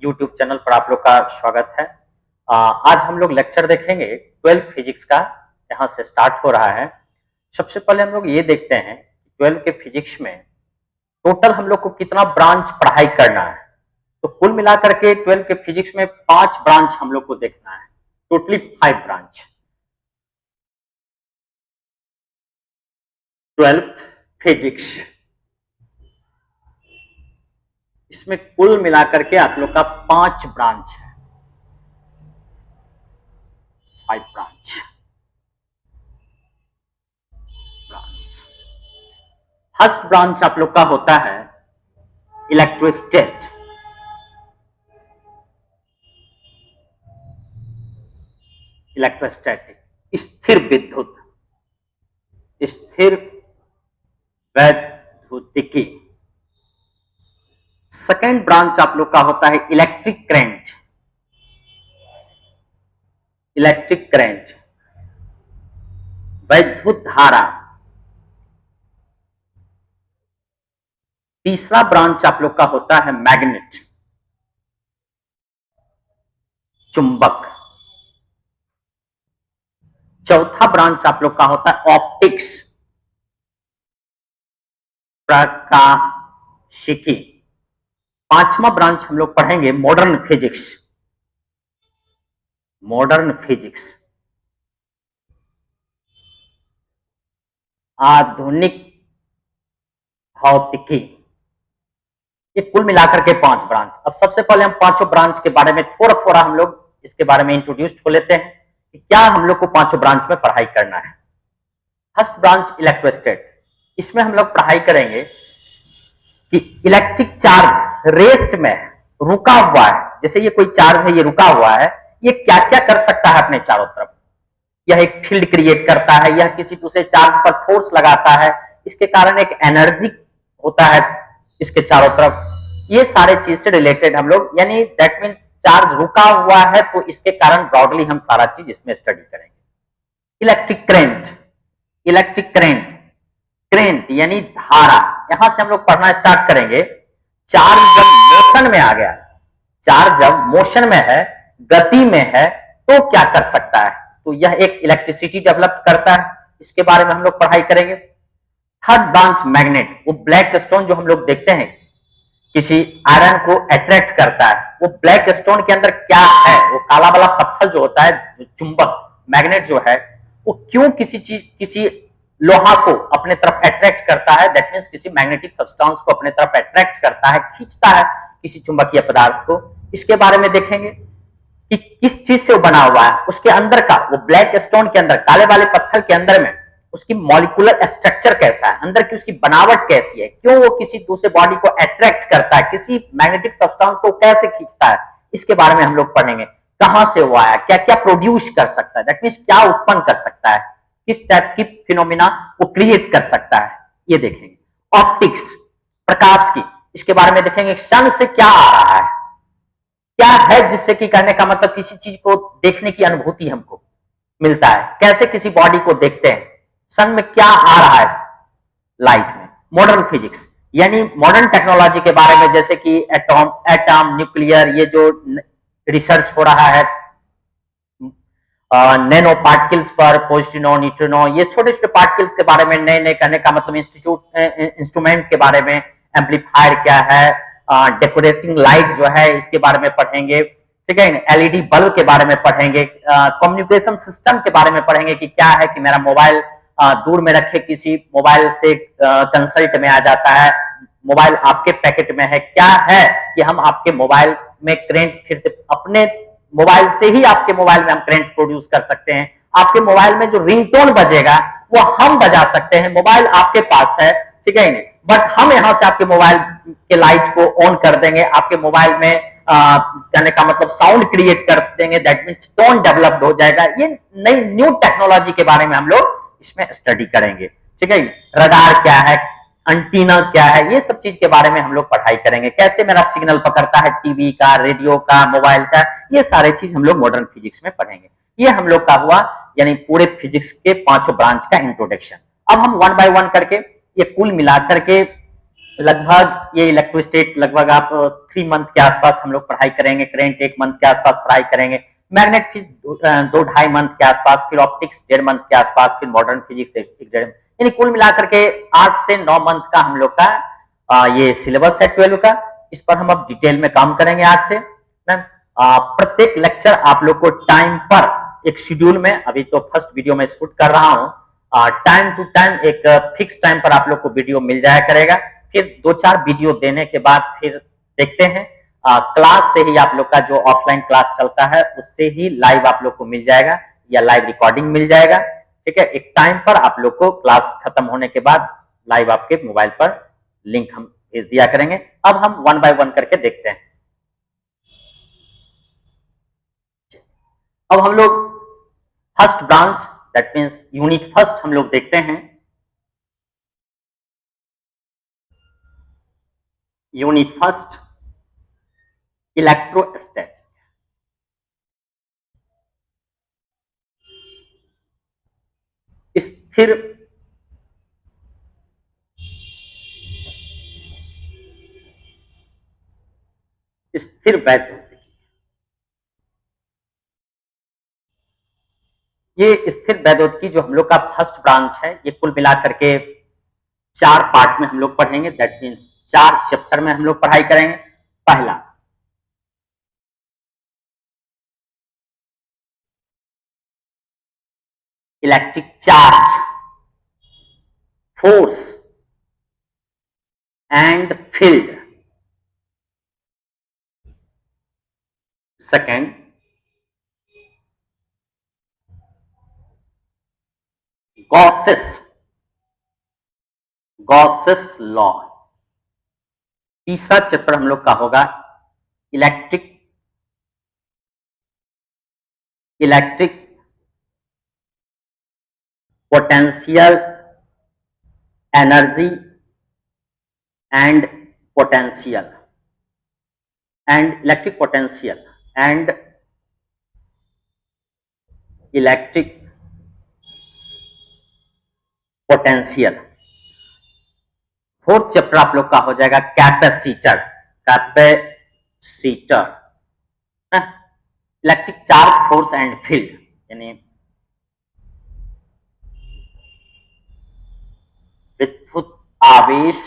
YouTube channel पर आप लोग का स्वागत है। आज हम लोग लेक्चर देखेंगे 12 फिजिक्स का। यहाँ से स्टार्ट हो रहा है। सबसे पहले हम लोग ये देखते हैं 12 के फिजिक्स में टोटल हम लोग को कितना ब्रांच पढ़ाई करना है। तो कुल मिलाकर के 12 के फिजिक्स में 5 ब्रांच हम लोग को देखना है, टोटली 5 ब्रांच। 12th फिजिक्स, इसमें कुल मिलाकर के आप लोग का 5 ब्रांच है, 5 ब्रांच। फर्स्ट ब्रांच आप लोग का होता है इलेक्ट्रोस्टैट। इलेक्ट्रोस्टैटिक, स्थिर विद्युत, स्थिर वैद्युतिकी। सेकेंड ब्रांच आप लोग का होता है इलेक्ट्रिक करंट। इलेक्ट्रिक करंट, वैद्युत धारा। तीसरा ब्रांच आप लोग का होता है मैग्नेट, चुंबक। चौथा ब्रांच आप लोग का होता है ऑप्टिक्स, प्रकाशिकी। पांचवा ब्रांच हम लोग पढ़ेंगे मॉडर्न फिजिक्स। मॉडर्न फिजिक्स, आधुनिक भौतिकी। ये कुल मिलाकर के 5 ब्रांच। अब सबसे पहले हम पांचों ब्रांच के बारे में थोड़ा थोड़ा हम लोग इसके बारे में इंट्रोड्यूस हो लेते हैं कि क्या हम लोग को पांचों ब्रांच में पढ़ाई करना है। फर्स्ट ब्रांच इलेक्ट्रोस्टैट, इसमें हम लोग पढ़ाई करेंगे कि इलेक्ट्रिक चार्ज रेस्ट में रुका हुआ है। जैसे ये कोई चार्ज है, ये रुका हुआ है, ये क्या क्या कर सकता है अपने चारों तरफ। यह एक फील्ड क्रिएट करता है, यह किसी दूसरे चार्ज पर फोर्स लगाता है, इसके कारण एक एनर्जी होता है इसके चारों तरफ। ये सारे चीज से रिलेटेड हम लोग, यानी दैट मीन्स चार्ज रुका हुआ है तो इसके कारण ब्रॉडली हम सारा चीज इसमें स्टडी करेंगे। Electric current, electric current, current यानी धारा। यहां से हम लोग पढ़ना स्टार्ट करेंगे। चार्ज जब मोशन में आ गया, चार्ज जब मोशन में है, गति में है, तो क्या कर सकता है। तो यह एक इलेक्ट्रिसिटी डेवलप करता है, इसके बारे में हम लोग पढ़ाई करेंगे। थर्ड ब्रांच मैग्नेट, वो ब्लैक स्टोन जो हम लोग देखते हैं किसी आयरन को अट्रैक्ट करता है, वो ब्लैक स्टोन के अंदर क्या है, वो काला वाला पत्थर जो होता है, जो चुंबक मैग्नेट जो है, वो क्यों किसी लोहा को अपने तरफ अट्रैक्ट करता है। दैट मीन्स किसी मैग्नेटिक सब्सटेंस को अपने तरफ अट्रैक्ट करता है, खींचता है किसी चुंबकीय पदार्थ को। इसके बारे में देखेंगे कि किस चीज से वो बना हुआ है, उसके अंदर का, वो ब्लैक स्टोन के अंदर, काले वाले पत्थर के अंदर में उसकी मॉलिक्यूलर स्ट्रक्चर कैसा है, अंदर की उसकी बनावट कैसी है, क्यों वो किसी दूसरे बॉडी को अट्रैक्ट करता है, किसी मैग्नेटिक सब्सटेंस को कैसे खींचता है, इसके बारे में हम लोग पढ़ेंगे। कहां से वो आया, क्या क्या प्रोड्यूस कर सकता है, दैट मीन्स क्या उत्पन्न कर सकता है, किस टाइप की फिनोमिना वो क्रिएट कर सकता है, ये देखेंगे। ऑप्टिक्स, प्रकाश की, इसके बारे में देखेंगे। सन से क्या आ रहा है, क्या है जिससे कि कहने का मतलब किसी चीज को देखने की अनुभूति हमको मिलता है, कैसे किसी बॉडी को देखते हैं, सन में क्या आ रहा है लाइट में। मॉडर्न फिजिक्स यानी मॉडर्न टेक्नोलॉजी के बारे में, जैसे कि एटम, न्यूक्लियर, ये जो रिसर्च हो रहा है नैनो पार्टिकल्स पर, पॉजिट्रॉन, न्यूट्रिनो, ये छोटे छोटे पार्टिकल्स के बारे में नए नए, कहने का मतलब इंस्ट्रूमेंट के बारे में, एम्पलीफायर क्या है, डेकोरेटिंग लाइट जो है इसके बारे में पढ़ेंगे, ठीक है। एलईडी बल्ब के बारे में पढ़ेंगे, कम्युनिकेशन सिस्टम के बारे में पढ़ेंगे कि क्या है कि मेरा मोबाइल दूर में रखे किसी मोबाइल से कंसल्ट में आ जाता है, मोबाइल आपके पैकेट में है, क्या है कि हम आपके मोबाइल में करंट फिर से अपने मोबाइल से ही आपके मोबाइल में हम करंट प्रोड्यूस कर सकते हैं। आपके मोबाइल में जो रिंगटोन बजेगा वो हम बजा सकते हैं, मोबाइल आपके पास है, ठीक है, बट हम यहां से आपके मोबाइल के लाइट को ऑन कर देंगे, आपके मोबाइल में कहने का मतलब साउंड क्रिएट कर देंगे, दैट मीन्स टोन डेवलप्ड हो जाएगा। ये नई न्यू टेक्नोलॉजी के बारे में हम लोग इसमें स्टडी करेंगे, ठीक है। रडार क्या है, एंटीना क्या है, ये सब चीज के बारे में हम लोग पढ़ाई करेंगे। कैसे मेरा सिग्नल पकड़ता है टीवी का, रेडियो का, मोबाइल का, ये सारे चीज हम लोग मॉडर्न फिजिक्स में पढ़ेंगे। ये हम लोग का हुआ यानी पूरे फिजिक्स के 5 ब्रांच का इंट्रोडक्शन। अब हम 1 बाय 1 करके ये कुल मिलाकर के लगभग ये इलेक्ट्रोस्टेट लगभग आप 3 मंथ के आसपास हम लोग पढ़ाई करेंगे, करेंट 1 मंथ के आसपास पढ़ाई करेंगे, मैग्नेट फिजिक्स 2-2.5 मंथ के आसपास, फिर ऑप्टिक्स 1.5 मंथ के आसपास, फिर मॉडर्न फिजिक्स 1-1.5, यानी कुल मिलाकर के 8 से 9 मंथ का हम लोग का ये सिलेबस है 12 का। इस पर हम अब डिटेल में काम करेंगे आज से। प्रत्येक लेक्चर आप लोग को टाइम पर एक शेड्यूल में, अभी तो फर्स्ट वीडियो में शूट कर रहा हूं, टाइम टू टाइम एक फिक्स टाइम पर आप लोग को वीडियो मिल जाया करेगा। फिर 2-4 वीडियो देने के बाद फिर देखते हैं, क्लास से ही आप लोग का जो ऑफलाइन क्लास चलता है उससे ही लाइव आप लोग को मिल जाएगा या लाइव रिकॉर्डिंग मिल जाएगा। ठीक है, एक टाइम पर आप लोग को क्लास खत्म होने के बाद लाइव आपके मोबाइल पर लिंक हम भेज दिया करेंगे। अब हम 1 बाय 1 करके देखते हैं। अब हम लोग first branch, that means unit first हम लोग देखते हैं। Unit first, electrostatic. स्थिर स्थिर वैद्युतिकी। ये स्थिर वैद्युतिकी जो हम लोग का फर्स्ट ब्रांच है, ये कुल मिलाकर के 4 पार्ट में हम लोग पढ़ेंगे, दैट मीन्स 4 चैप्टर में हम लोग पढ़ाई करेंगे। पहला, electric charge, force and field. Second, Gauss's Gauss's law. तीसरा चैप्टर हम लोग का होगा electric electric potential energy and potential electric potential and electric potential. Fourth chapter आप लोग का हो जाएगा capacitor capacitor electric charge, force and field, यानी विद्युत आवेश,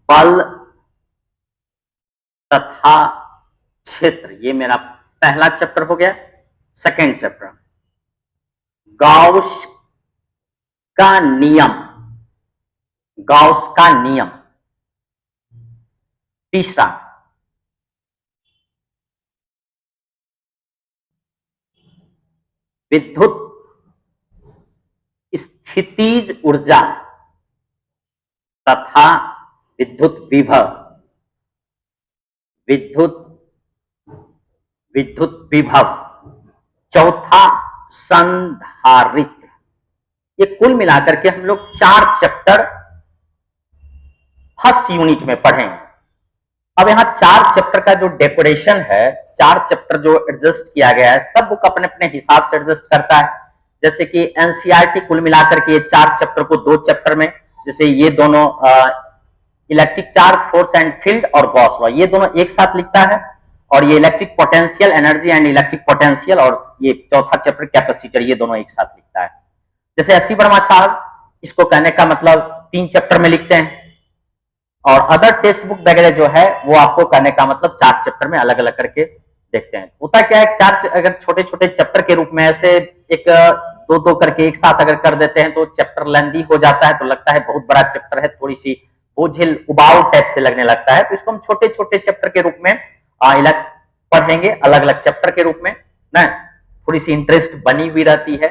बल तथा क्षेत्र। ये मेरा पहला चैप्टर हो गया। सेकेंड चैप्टर, गाउस का नियम गाउस का नियम। तीसरा, विद्युत स्थितिज ऊर्जा तथा विद्युत विभव विद्युत विद्युत विभव। चौथा, संधारित्र। ये कुल मिलाकर के हम लोग 4 चैप्टर फर्स्ट यूनिट में पढ़ेंगे। अब यहाँ 4 चैप्टर का जो डेकोरेशन है, 4 चैप्टर जो एडजस्ट किया गया है, सब बुक अपने अपने हिसाब से एडजस्ट करता है। जैसे कि एनसीईआरटी कुल मिलाकर के ये 4 चैप्टर को 2 चैप्टर में, जैसे ये दोनों electric charge, force and field और गॉस लॉ, ये दोनों एक साथ लिखता है। और ये electric potential energy and electric potential, और ये चौथा चैप्टर कैपेसिटर, ये दोनों एक साथ लिखता है। जैसे एससी वर्मा साहब, इसको कहने का मतलब 3 चैप्टर में लिखते हैं, और अदर टेक्स्ट बुक वगैरह जो है वो आपको कहने का मतलब 4 चैप्टर में अलग अलग करके देखते हैं। होता क्या है, 4 अगर छोटे छोटे चैप्टर के रूप में ऐसे एक 2-2 करके एक साथ अगर कर देते हैं तो चैप्टर लेंदी हो जाता है, तो लगता है बहुत बड़ा चैप्टर है, थोड़ी सी बोझिल उबाऊ टाइप से लगने लगता है। तो इसको हम छोटे छोटे चैप्टर के रूप में पढ़ेंगे, अलग अलग चैप्टर के रूप में ना, थोड़ी सी इंटरेस्ट बनी हुई रहती है।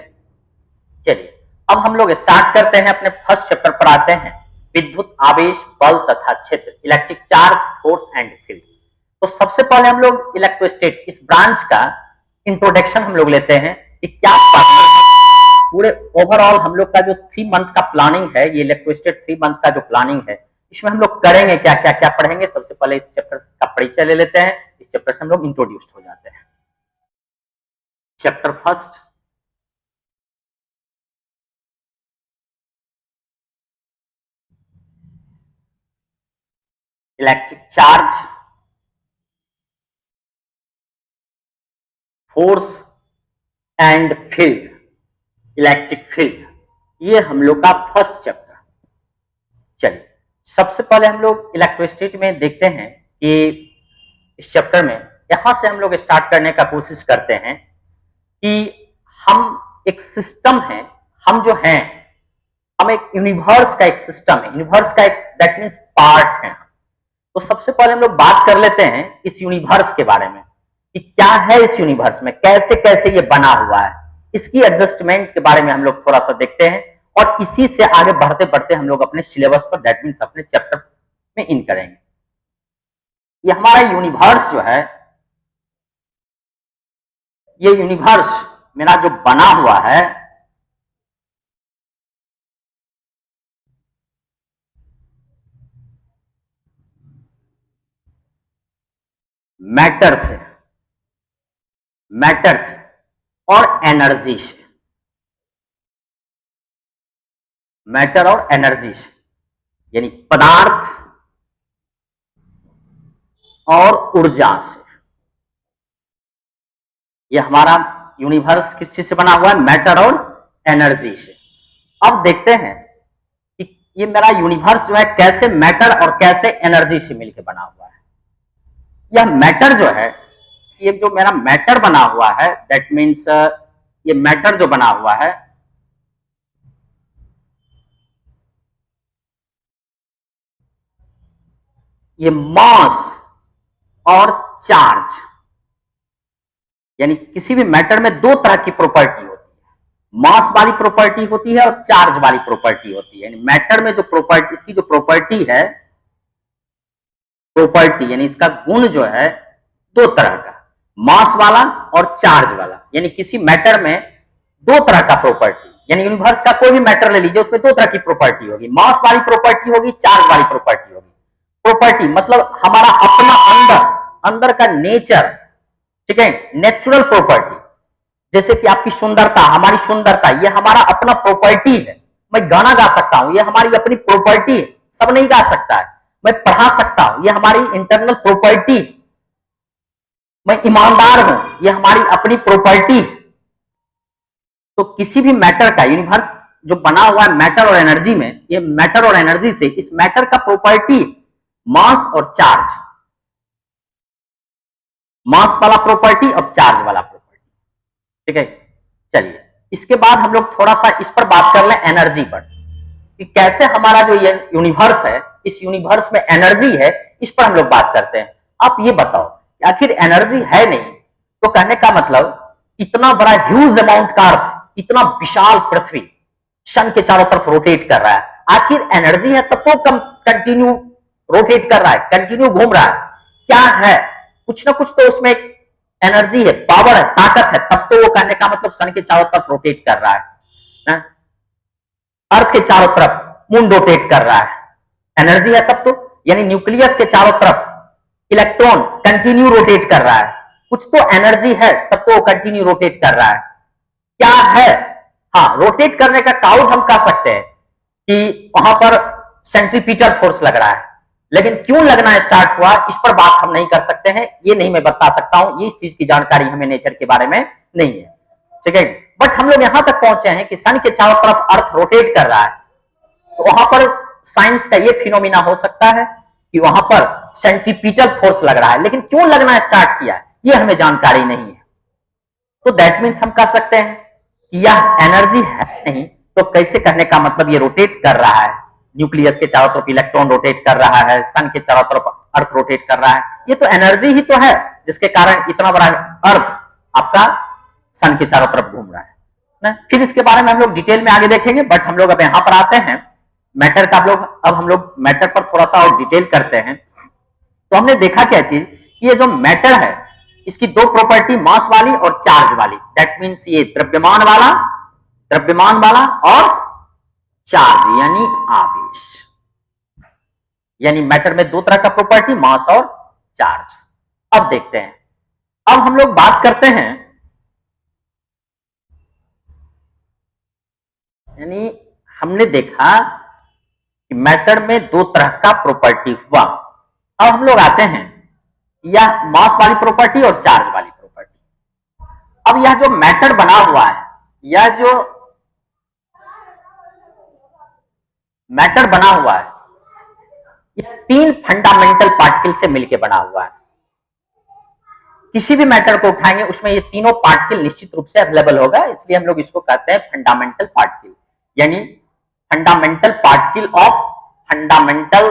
चलिए अब हम लोग स्टार्ट करते हैं, अपने फर्स्ट चैप्टर पर आते हैं, विद्युत आवेश, बल तथा क्षेत्र, electric charge, force and field. तो सबसे पहले हम लोग इलेक्ट्रोस्टेट इस ब्रांच का इंट्रोडक्शन हम लोग लेते हैं कि क्या पूरे ओवरऑल हम लोग का जो 3 मंथ का प्लानिंग है, ये इलेक्ट्रोस्टेट 3 मंथ का जो प्लानिंग है, इसमें हम लोग करेंगे क्या क्या क्या पढ़ेंगे। सबसे पहले इस चैप्टर का परिचय ले लेते हैं, इस चैप्टर से हम लोग इंट्रोड्यूस्ड हो जाते हैं। Chapter first, electric charge, force and field, electric field, ये हम लोग का फर्स्ट चैप्टर। चलिए सबसे पहले हम लोग इलेक्ट्रिसिटी में देखते हैं कि इस चैप्टर में यहां से हम लोग स्टार्ट करने का कोशिश करते हैं कि हम एक सिस्टम है, हम जो हैं हम एक यूनिवर्स का एक सिस्टम है, यूनिवर्स का एक दैट मीन्स पार्ट है। तो सबसे पहले हम लोग बात कर लेते हैं इस यूनिवर्स के बारे में कि क्या है इस यूनिवर्स में, कैसे कैसे ये बना हुआ है, इसकी एडजस्टमेंट के बारे में हम लोग थोड़ा सा देखते हैं और इसी से आगे बढ़ते बढ़ते हम लोग अपने सिलेबस पर दैट मीन्स अपने चैप्टर में इन करेंगे। ये हमारा यूनिवर्स जो है, ये यूनिवर्स मेरा जो बना हुआ है मैटर से, मैटर से और एनर्जी से, मैटर और एनर्जी से, यानी पदार्थ और ऊर्जा से। ये हमारा यूनिवर्स किस चीज से बना हुआ है, मैटर और एनर्जी से। अब देखते हैं कि ये मेरा यूनिवर्स जो है कैसे मैटर और कैसे एनर्जी से मिलकर बना हुआ है। यह मैटर जो है, ये जो मेरा मैटर बना हुआ है दैट मीन्स ये मैटर जो बना हुआ है ये मास और चार्ज, यानी किसी भी मैटर में दो तरह की प्रॉपर्टी होती है, मास वाली प्रॉपर्टी होती है और चार्ज वाली प्रॉपर्टी होती है। यानी मैटर में जो प्रॉपर्टी, इसकी जो प्रॉपर्टी है, प्रॉपर्टी यानी इसका गुण जो है दो तरह का, मास वाला और चार्ज वाला। यानी किसी मैटर में दो तरह का प्रॉपर्टी, यानी यूनिवर्स का कोई भी मैटर ले लीजिए उसमें दो तरह की प्रॉपर्टी होगी, मास वाली प्रॉपर्टी होगी, चार्ज वाली प्रॉपर्टी होगी। प्रॉपर्टी मतलब हमारा अपना अंदर अंदर का नेचर, ठीक है, नेचुरल प्रॉपर्टी, जैसे कि आपकी सुंदरता, हमारी सुंदरता, ये हमारा अपना प्रॉपर्टी है। मैं गाना गा सकता हूं, ये हमारी अपनी प्रॉपर्टी है, सब नहीं गा सकता है। मैं पढ़ा सकता हूं, ये हमारी इंटरनल प्रॉपर्टी। मैं ईमानदार हूं, ये हमारी अपनी प्रॉपर्टी। तो किसी भी मैटर का, यूनिवर्स जो बना हुआ है मैटर और एनर्जी में, ये मैटर और एनर्जी से इस मैटर का प्रॉपर्टी मास और चार्ज, मास वाला प्रॉपर्टी और चार्ज वाला प्रॉपर्टी, ठीक है। चलिए इसके बाद हम लोग थोड़ा सा इस पर बात कर लें, एनर्जी पर, कि कैसे हमारा जो ये यूनिवर्स है, इस यूनिवर्स में एनर्जी है, इस पर हम लोग बात करते हैं। आप ये बताओ आखिर एनर्जी है नहीं तो कहने का मतलब इतना बड़ा ह्यूज अमाउंट का अर्थ, इतना विशाल पृथ्वी सन के चारों तरफ रोटेट कर रहा है, आखिर एनर्जी है तब तो कंटिन्यू रोटेट कर रहा है, कंटिन्यू घूम रहा है, क्या है, कुछ ना कुछ तो उसमें एनर्जी है, पावर है, ताकत है, तब तो वो कहने का मतलब सन के चारों तरफ रोटेट कर रहा है ना? अर्थ के चारों तरफ मून रोटेट कर रहा है, एनर्जी है तब तो। यानी न्यूक्लियस के चारों तरफ इलेक्ट्रॉन कंटिन्यू रोटेट कर रहा है, कुछ तो एनर्जी है तब तो वो कंटिन्यू रोटेट कर रहा है, क्या है? हाँ, रोटेट करने का काउज हम कह सकते हैं कि वहां पर सेंट्रीपिटल फोर्स लग रहा है, लेकिन क्यों लगना स्टार्ट हुआ इस पर बात हम नहीं कर सकते हैं, ये नहीं मैं बता सकता हूं, ये इस चीज की जानकारी हमें नेचर के बारे में नहीं है, ठीक है। बट हम लोग यहां तक पहुंचे हैं कि सन के चारों तरफ अर्थ रोटेट कर रहा है, तो वहां पर साइंस का ये फिनोमिना हो सकता है कि वहां पर सेंट्रीपिटल फोर्स लग रहा है, लेकिन क्यों लगना स्टार्ट किया ये हमें जानकारी नहीं है। तो दैट मीन्स हम कह सकते हैं कि यह एनर्जी है नहीं तो कैसे करने का मतलब ये रोटेट कर रहा है, न्यूक्लियस के चारों तरफ इलेक्ट्रॉन रोटेट कर रहा है, सन के चारों तरफ अर्थ रोटेट कर रहा है, ये तो एनर्जी ही तो है जिसके कारण इतना बड़ा अर्थ आपका सन के चारों तरफ घूम रहा है ना। फिर इसके बारे में हम लोग डिटेल में आगे देखेंगे, बट हम लोग अब यहां पर आते हैं मैटर का, अब हम लोग मैटर पर थोड़ा सा और डिटेल करते हैं। तो हमने देखा क्या चीज, ये जो मैटर है इसकी दो प्रॉपर्टी, मास वाली और चार्ज वाली, दैट मीन्स ये द्रव्यमान वाला और चार्ज यानी आवेश, यानी मैटर में दो तरह का प्रॉपर्टी, मास और चार्ज। अब देखते हैं, अब हम लोग बात करते हैं, यानी हमने देखा कि मैटर में दो तरह का प्रॉपर्टी हुआ, अब हम लोग आते हैं यह मास वाली प्रॉपर्टी और चार्ज वाली प्रॉपर्टी। अब यह जो मैटर बना हुआ है, यह जो मैटर बना हुआ है, यह 3 फंडामेंटल पार्टिकल से मिलकर बना हुआ है। किसी भी मैटर को उठाएंगे उसमें ये तीनों पार्टिकल निश्चित रूप से अवेलेबल होगा, इसलिए हम लोग इसको कहते हैं फंडामेंटल पार्टिकल, यानी fundamental particle of fundamental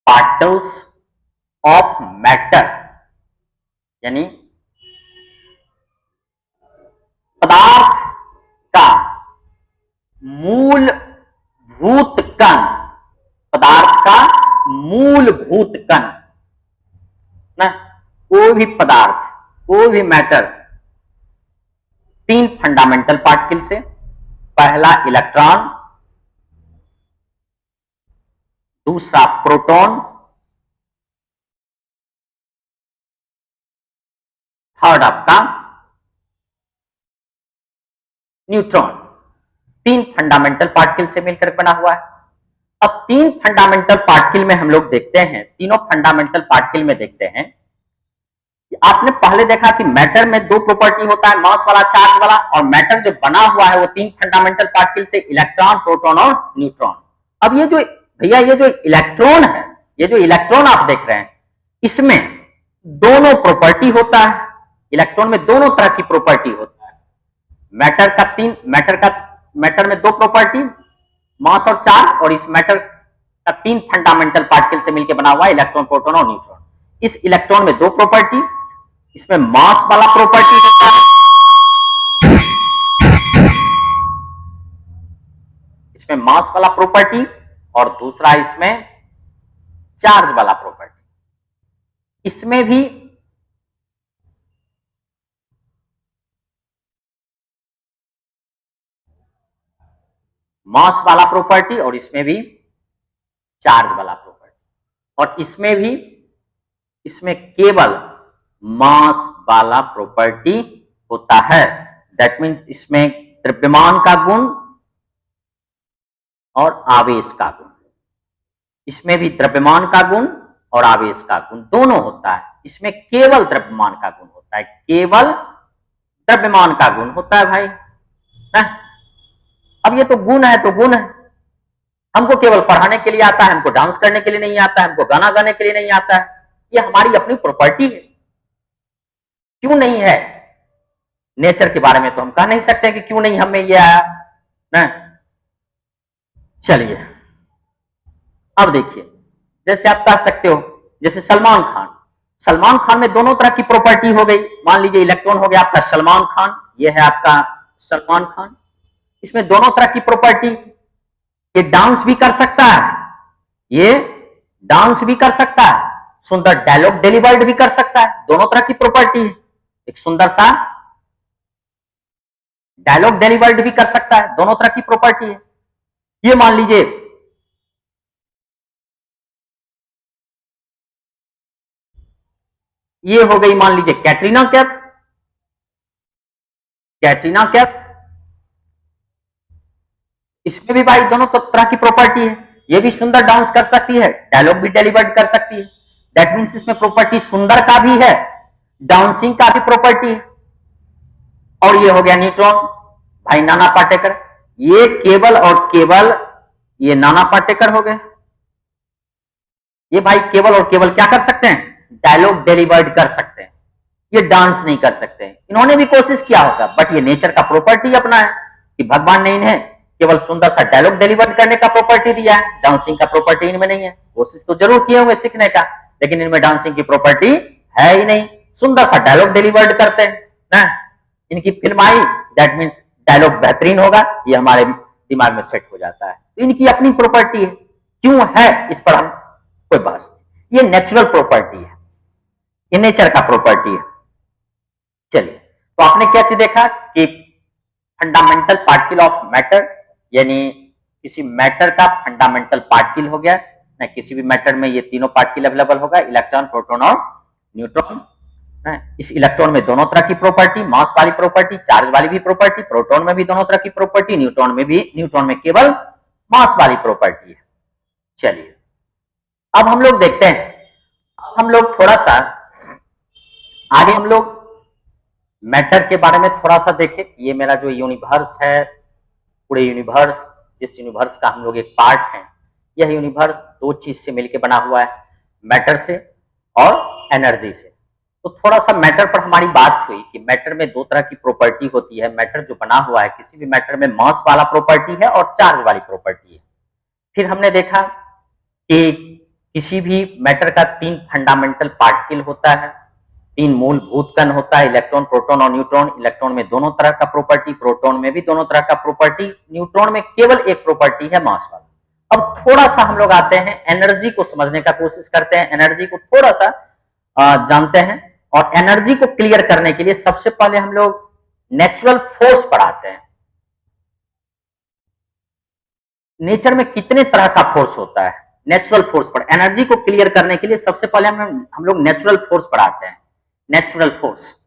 particles of matter, यानी पदार्थ का मूलभूत कण, पदार्थ का मूलभूत कण ना, कोई भी पदार्थ, कोई भी मैटर 3 फंडामेंटल पार्टिकल से, पहला इलेक्ट्रॉन, दूसरा प्रोटॉन, थर्ड आपका न्यूट्रॉन, 3 फंडामेंटल पार्टिकल से मिलकर बना हुआ है। अब 3 फंडामेंटल पार्टिकल में हम लोग देखते हैं, तीनों फंडामेंटल पार्टिकल में देखते हैं, आपने पहले देखा कि मैटर में 2 प्रॉपर्टी होता है, मास वाला, चार्ज वाला, और मैटर जो बना हुआ है वो 3 फंडामेंटल पार्टिकल से, इलेक्ट्रॉन, प्रोटॉन और न्यूट्रॉन। अब ये जो भैया ये जो इलेक्ट्रॉन है, ये जो इलेक्ट्रॉन आप देख रहे हैं, इसमें दोनों प्रॉपर्टी होता है, इलेक्ट्रॉन में दोनों तरह की प्रॉपर्टी होता है। मैटर में 2 प्रॉपर्टी, मास और चार्ज, और इस मैटर का 3 फंडामेंटल पार्टिकल से मिलकर बना हुआ है, इलेक्ट्रॉन, प्रोटॉन और न्यूट्रॉन। इस इलेक्ट्रॉन में 2 प्रॉपर्टी, इसमें मास वाला प्रॉपर्टी होता है, इसमें मास वाला प्रॉपर्टी, और दूसरा इसमें चार्ज वाला प्रॉपर्टी। इसमें भी मास वाला प्रॉपर्टी और इसमें भी चार्ज वाला प्रॉपर्टी, और इसमें भी, इसमें केवल मास वाला प्रॉपर्टी होता है। दैट मीन्स इसमें द्रव्यमान का गुण और आवेश का गुण, इसमें भी द्रव्यमान का गुण और आवेश का गुण दोनों होता है। इसमें केवल द्रव्यमान का गुण होता है, केवल द्रव्यमान का गुण होता है भाई ना। अब ये तो गुण है, तो गुण है, हमको केवल पढ़ाने के लिए आता है, हमको डांस करने के लिए नहीं आता है, हमको गाना गाने के लिए नहीं आता है, ये हमारी अपनी प्रॉपर्टी है। क्यों नहीं है? नेचर के बारे में तो हम कह नहीं सकते कि क्यों नहीं हमें ये आया ना। चलिए अब देखिए, जैसे आप कह सकते हो, जैसे सलमान खान में दोनों तरह की प्रॉपर्टी हो गई। मान लीजिए इलेक्ट्रॉन हो गया आपका सलमान खान, ये है आपका सलमान खान, इसमें दोनों तरह की प्रॉपर्टी, ये डांस भी कर सकता है, ये डांस भी कर सकता है, सुंदर डायलॉग डिलीवर्ड भी कर सकता है, दोनों तरह की प्रॉपर्टी है। एक सुंदर सा डायलॉग डिलीवर्ड भी कर सकता है, दोनों तरह की प्रॉपर्टी है। ये मान लीजिए ये हो गई, मान लीजिए कैटरीना कैफ, इसमें भी भाई दोनों तरह की प्रॉपर्टी है, ये भी सुंदर डांस कर सकती है, डायलॉग भी डिलीवर्ड कर सकती है। दैट मीन्स इसमें प्रॉपर्टी सुंदर का भी है, डांसिंग का भी प्रॉपर्टी है। और ये हो गया न्यूट्रॉन, भाई नाना पाटेकर, ये केवल और केवल ये नाना पाटेकर हो गए, ये भाई केवल और केवल क्या कर सकते हैं, डायलॉग डिलीवर्ड कर सकते हैं, ये डांस नहीं कर सकते। इन्होंने भी कोशिश किया होगा, बट ये नेचर का प्रॉपर्टी अपना है कि भगवान ने इन्हें केवल सुंदर सा डायलॉग डिलीवर करने का प्रॉपर्टी दिया है, डांसिंग का प्रॉपर्टी इनमें नहीं है। कोशिश तो जरूर किए होंगे सीखने का, लेकिन इनमें डांसिंग की प्रॉपर्टी है ही नहीं, सुंदर सा डायलॉग डिलीवर्ड करते हैं ना। इनकी फिल्म आई, दैट मीन्स डायलॉग बेहतरीन होगा, ये हमारे दिमाग में सेट हो जाता है। तो इनकी अपनी प्रॉपर्टी है, क्यों है इस पर हम कोई बहस नहीं, ये नेचुरल प्रॉपर्टी है, ये नेचर का प्रॉपर्टी है। चलिए, तो आपने क्या चीज देखा कि फंडामेंटल पार्टिकल ऑफ मैटर, यानी किसी मैटर का फंडामेंटल पार्टिकल हो गया ना, किसी भी मैटर में ये तीनों पार्टिकल अवेलेबल होगा, इलेक्ट्रॉन, प्रोटॉन और न्यूट्रॉन। इस इलेक्ट्रॉन में दोनों तरह की प्रॉपर्टी, मास वाली प्रॉपर्टी, चार्ज वाली भी प्रॉपर्टी, प्रोटॉन में भी दोनों तरह की प्रॉपर्टी, न्यूट्रॉन में केवल मास वाली प्रॉपर्टी है। चलिए अब हम लोग देखते हैं, हम लोग थोड़ा सा आगे हम लोग मैटर के बारे में थोड़ा सा देखें। ये मेरा जो यूनिवर्स है, पूरे यूनिवर्स, जिस यूनिवर्स का हम लोग एक पार्ट है, यह यूनिवर्स दो चीज से मिलकर बना हुआ है, मैटर से और एनर्जी से। तो थोड़ा सा मैटर पर हमारी बात हुई कि मैटर में दो तरह की प्रॉपर्टी होती है। मैटर जो बना हुआ है, किसी भी मैटर में मास वाला प्रॉपर्टी है और चार्ज वाली प्रॉपर्टी है। फिर हमने देखा कि किसी भी मैटर का तीन फंडामेंटल पार्टिकल होता है, तीन मूलभूत कण होता है, इलेक्ट्रॉन, प्रोटॉन और न्यूट्रॉन। इलेक्ट्रॉन में दोनों तरह का प्रॉपर्टी, प्रोटॉन में भी दोनों तरह का प्रॉपर्टी, न्यूट्रॉन में केवल एक प्रॉपर्टी है, मास वाला। अब थोड़ा सा हम लोग आते हैं एनर्जी को समझने का कोशिश करते हैं, एनर्जी को थोड़ा सा जानते हैं। और एनर्जी को क्लियर करने के लिए सबसे पहले हम लोग नेचुरल फोर्स पढ़ाते हैं। नेचर में कितने तरह का फोर्स होता है, नेचुरल फोर्स पर एनर्जी को क्लियर करने के लिए सबसे पहले हम लोग नेचुरल फोर्स पढ़ाते हैं। नेचुरल फोर्स,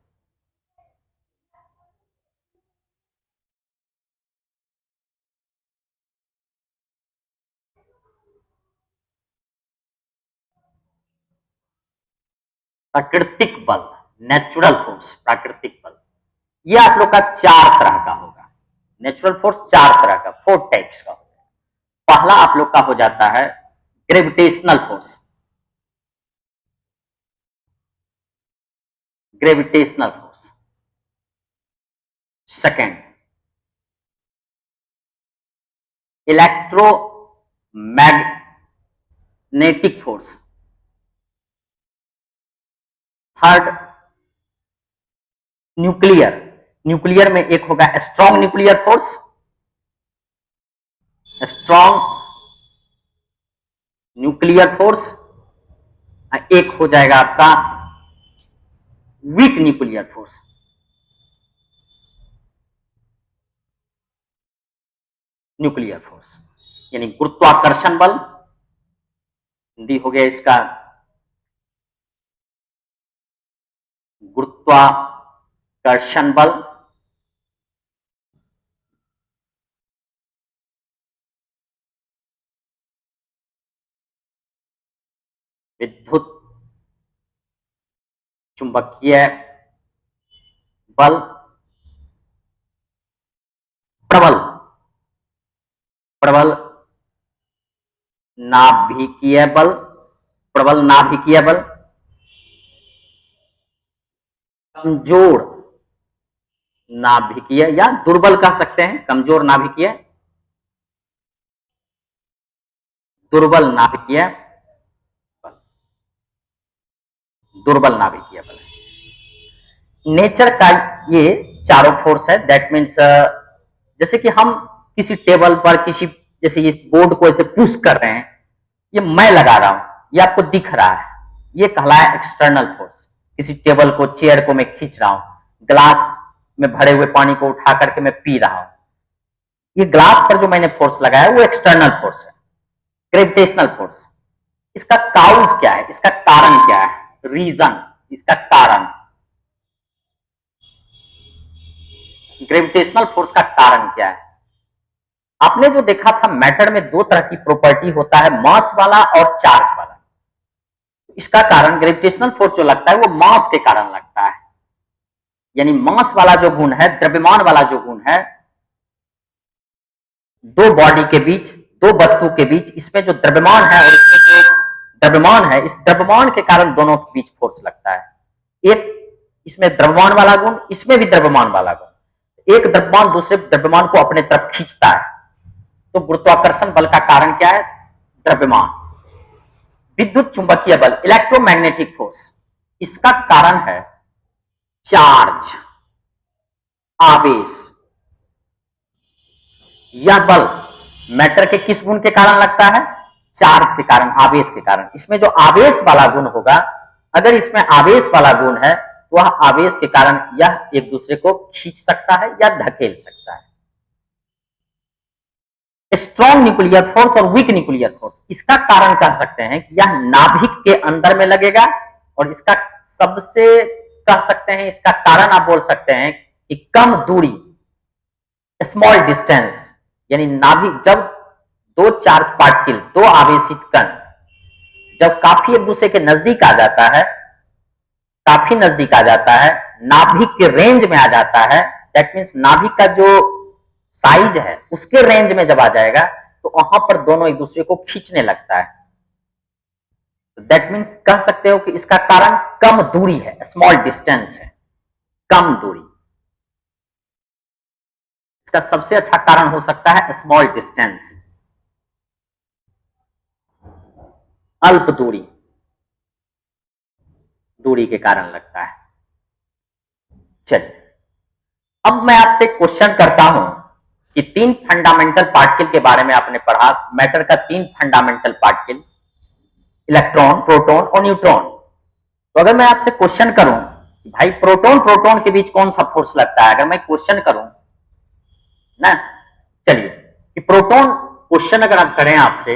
प्राकृतिक बल, नेचुरल फोर्स, प्राकृतिक बल, ये आप लोग का चार तरह का होगा। नेचुरल फोर्स चार तरह का, 4 टाइप्स का होगा। पहला आप लोग का हो जाता है gravitational force, gravitational force. Second, electromagnetic force. Third, nuclear, nuclear में एक होगा strong nuclear force, strong nuclear force. एक हो जाएगा आपका weak nuclear force. Nuclear force यानी गुरुत्वाकर्षण बल, हिंदी हो गया इसका गुरुत्वाकर्षण बल। विद्युत चुंबकीय बल, प्रबल, प्रबल नाभिकीय बल, प्रबल नाभिकीय बल। कमजोर नाभिकीय या दुर्बल कह सकते हैं, कमजोर नाभिकीय, दुर्बल नाभिकीय बल, दुर्बल नाभिकीय बल। नेचर का ये चारों फोर्स है। दैट मीन्स जैसे कि हम किसी टेबल पर किसी, जैसे इस बोर्ड को ऐसे पुश कर रहे हैं, ये मैं लगा रहा हूं, ये आपको दिख रहा है, ये कहलाया एक्सटर्नल फोर्स। किसी टेबल को, चेयर को मैं खींच रहा हूं, ग्लास में भरे हुए पानी को उठा करके मैं पी रहा हूं, ये ग्लास पर जो मैंने फोर्स लगाया वो एक्सटर्नल फोर्स है, ग्रेविटेशनल फोर्स। इसका काउज क्या है, इसका कारण क्या है, रीजन, इसका कारण, ग्रेविटेशनल फोर्स का कारण क्या है। आपने जो देखा था मैटर में दो तरह की प्रॉपर्टी होता है, मास वाला और चार्ज वाला। इसका कारण ग्रेविटेशनल फोर्स जो लगता है वो मास के कारण लगता है, यानी मास वाला जो गुण है, द्रव्यमान वाला जो गुण है, दो बॉडी के बीच, दो वस्तु के बीच, इसमें जो द्रव्यमान है और इसमें जो द्रव्यमान है, इस द्रव्यमान के कारण दोनों के बीच फोर्स लगता है। एक इसमें द्रव्यमान वाला गुण, इसमें भी द्रव्यमान वाला गुण, एक द्रव्यमान दूसरे द्रव्यमान को अपने तरफ खींचता है। तो गुरुत्वाकर्षण बल का कारण क्या है, द्रव्यमान। विद्युत चुंबकीय बल, इलेक्ट्रोमैग्नेटिक फोर्स, इसका कारण है चार्ज, आवेश। यह बल मैटर के किस गुण के कारण लगता है, चार्ज के कारण, आवेश के कारण। इसमें जो आवेश वाला गुण होगा, अगर इसमें आवेश वाला गुण है तो वह आवेश के कारण यह एक दूसरे को खींच सकता है या धकेल सकता है। स्ट्रॉन्ग न्यूक्लियर फोर्स और वीक न्यूक्लियर फोर्स, इसका कारण कह सकते हैं कि यह नाभिक के अंदर में लगेगा और इसका सबसे कह सकते हैं, इसका कारण आप बोल सकते हैं कि कम दूरी, स्मॉल डिस्टेंस, यानी नाभिक जब दो चार्ज पार्टिकल, दो आवेशित कण जब काफी एक दूसरे के नजदीक आ जाता है, काफी नजदीक आ जाता है, नाभिक के रेंज में आ जाता है, दैट मीन्स नाभिक का जो साइज है उसके रेंज में जब आ जाएगा तो वहां पर दोनों एक दूसरे को खींचने लगता है। दैट मीन्स कह सकते हो कि इसका कारण कम दूरी है, स्मॉल डिस्टेंस है, कम दूरी। इसका सबसे अच्छा कारण हो सकता है स्मॉल डिस्टेंस, अल्प दूरी, दूरी के कारण लगता है। चलिए अब मैं आपसे क्वेश्चन करता हूं कि तीन फंडामेंटल पार्टिकल के बारे में आपने पढ़ा, मैटर का तीन फंडामेंटल पार्टिकल, इलेक्ट्रॉन, प्रोटॉन और न्यूट्रॉन। तो अगर मैं आपसे क्वेश्चन करूं भाई प्रोटॉन प्रोटॉन के बीच कौन सा फोर्स लगता है, अगर मैं क्वेश्चन करूं ना, चलिए कि प्रोटॉन, क्वेश्चन अगर आप करें आपसे,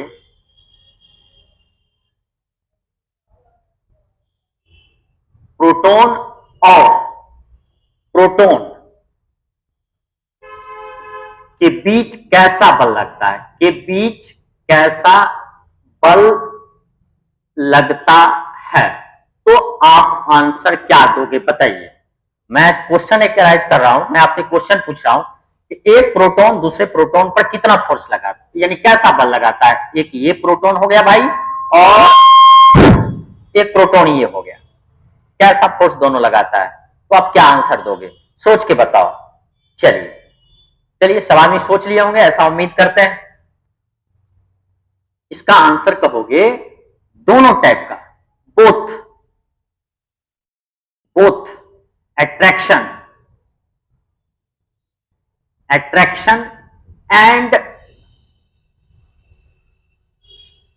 प्रोटॉन और प्रोटॉन के बीच कैसा बल लगता है, के बीच कैसा बल लगता है, तो आप आंसर क्या दोगे बताइए। मैं क्वेश्चन एक राइज कर रहा हूं, मैं आपसे क्वेश्चन पूछ रहा हूं कि एक प्रोटॉन दूसरे प्रोटॉन पर कितना फोर्स लगाता है, यानी कैसा बल लगाता है। एक ये प्रोटॉन हो गया भाई और एक प्रोटॉन ये हो गया, कैसा फोर्स दोनों लगाता है, तो आप क्या आंसर दोगे, सोच के बताओ। चलिए चलिए सवाल में सोच लिए होंगे, ऐसा उम्मीद करते हैं। इसका आंसर कहोगे दोनों टाइप का, both, both attraction and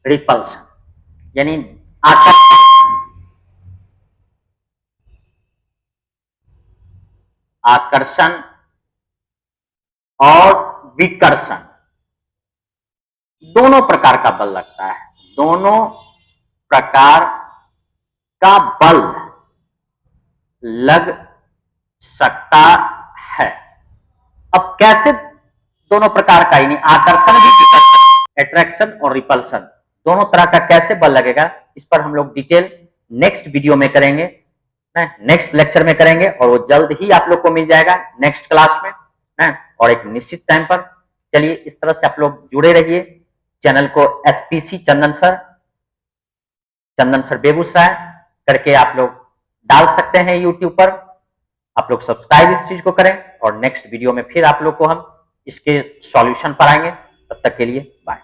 repulsion, यानी आकर्षण और विकर्षण, दोनों प्रकार का बल लगता है, दोनों प्रकार का बल लग सकता है। अब कैसे दोनों प्रकार का, यानी आकर्षण भी, विकर्षण, अट्रैक्शन और रिपल्शन, दोनों तरह का कैसे बल लगेगा, इस पर हम लोग डिटेल नेक्स्ट वीडियो में करेंगे, नेक्स्ट लेक्चर में करेंगे, और वो जल्द ही आप लोग को मिल जाएगा नेक्स्ट क्लास में, और एक निश्चित टाइम पर। चलिए इस तरह से आप लोग जुड़े रहिए चैनल को, एसपीसी चंदन सर बेगूसराय करके आप लोग डाल सकते हैं यूट्यूब पर। आप लोग सब्सक्राइब इस चीज को करें, और नेक्स्ट वीडियो में फिर आप लोग को हम इसके सॉल्यूशन पर आएंगे। तब तक के लिए बाय।